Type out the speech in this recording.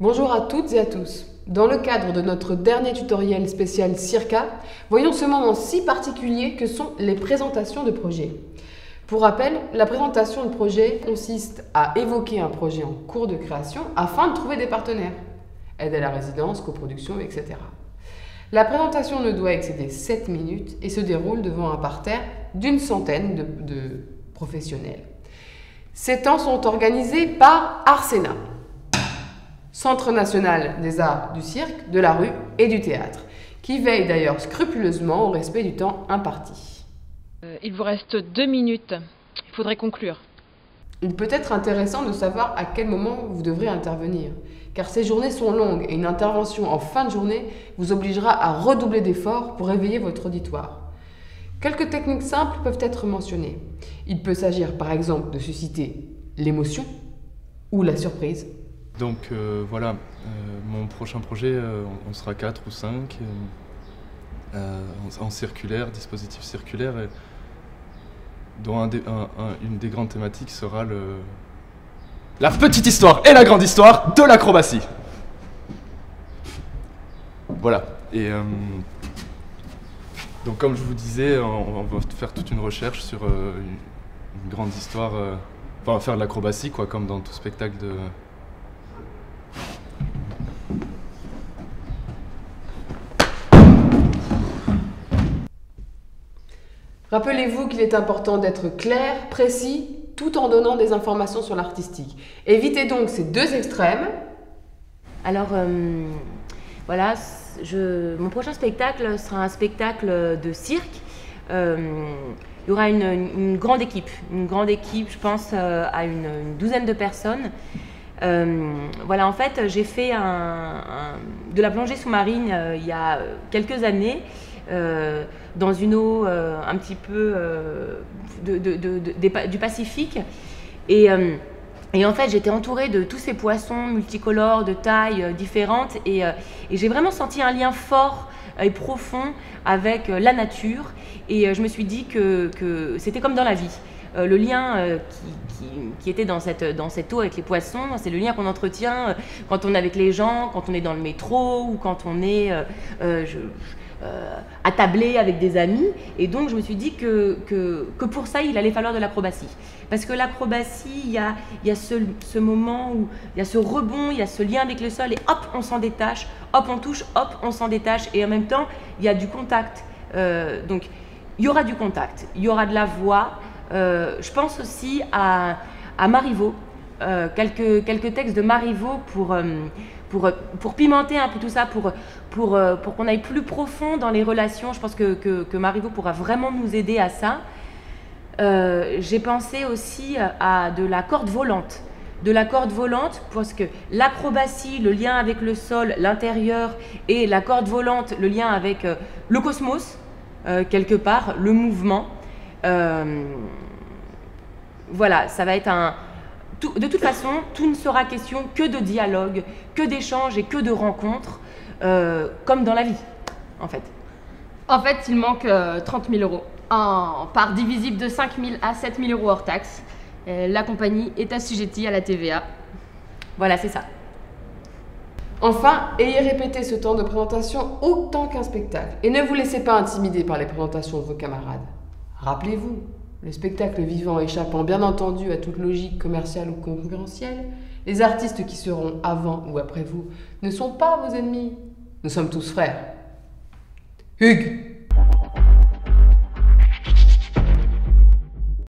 Bonjour à toutes et à tous. Dans le cadre de notre dernier tutoriel spécial Circa, voyons ce moment si particulier que sont les présentations de projets. Pour rappel, la présentation de projet consiste à évoquer un projet en cours de création afin de trouver des partenaires. Aide à la résidence, coproduction, etc. La présentation ne doit excéder 7 minutes et se déroule devant un parterre d'une centaine de professionnels. Ces temps sont organisés par Arsena, Centre national des arts du cirque, de la rue et du théâtre, qui veille d'ailleurs scrupuleusement au respect du temps imparti. Il vous reste 2 minutes. Il faudrait conclure. Il peut être intéressant de savoir à quel moment vous devrez intervenir, car ces journées sont longues et une intervention en fin de journée vous obligera à redoubler d'efforts pour éveiller votre auditoire. Quelques techniques simples peuvent être mentionnées. Il peut s'agir par exemple de susciter l'émotion ou la surprise. Donc voilà, mon prochain projet, on sera 4 ou 5 en circulaire, dispositif circulaire, dont une des grandes thématiques sera la petite histoire et la grande histoire de l'acrobatie. Voilà, et donc comme je vous disais, on va faire toute une recherche sur une grande histoire, enfin on va faire de l'acrobatie quoi, comme dans tout spectacle de... Rappelez-vous qu'il est important d'être clair, précis, tout en donnant des informations sur l'artistique. Évitez donc ces deux extrêmes. Alors, voilà, mon prochain spectacle sera un spectacle de cirque. Il y aura une grande équipe, je pense à une douzaine de personnes. Voilà, en fait, j'ai fait de la plongée sous-marine il y a quelques années. Dans une eau un petit peu du Pacifique. Et en fait, j'étais entourée de tous ces poissons multicolores, de tailles différentes. Et j'ai vraiment senti un lien fort et profond avec la nature. Et je me suis dit que c'était comme dans la vie. Le lien qui était dans cette eau avec les poissons, c'est le lien qu'on entretient quand on est avec les gens, quand on est dans le métro ou quand on est attablé avec des amis. Et donc je me suis dit que pour ça il allait falloir de l'acrobatie, parce que l'acrobatie, il y a ce moment où il y a ce rebond, il y a ce lien avec le sol, et hop on s'en détache, hop on touche, hop on s'en détache, et en même temps il y a du contact. Donc il y aura du contact, il y aura de la voix. Je pense aussi à Marivaux, quelques textes de Marivaux pour pimenter un peu tout ça, pour qu'on aille plus profond dans les relations. Je pense que Marivaux pourra vraiment nous aider à ça. J'ai pensé aussi à de la corde volante. Parce que l'acrobatie, le lien avec le sol, l'intérieur, et la corde volante, le lien avec le cosmos, quelque part, le mouvement. Voilà, ça va être de toute façon, tout ne sera question que de dialogue, que d'échanges et que de rencontres, comme dans la vie, en fait. En fait, il manque 30 000 euros, en part divisible de 5 000 à 7 000 euros hors taxe. La compagnie est assujettie à la TVA. Voilà, c'est ça. Enfin, ayez répété ce temps de présentation autant qu'un spectacle. Et ne vous laissez pas intimider par les présentations de vos camarades. Rappelez-vous, le spectacle vivant échappant bien entendu à toute logique commerciale ou concurrentielle, les artistes qui seront avant ou après vous ne sont pas vos ennemis. Nous sommes tous frères. Hugues!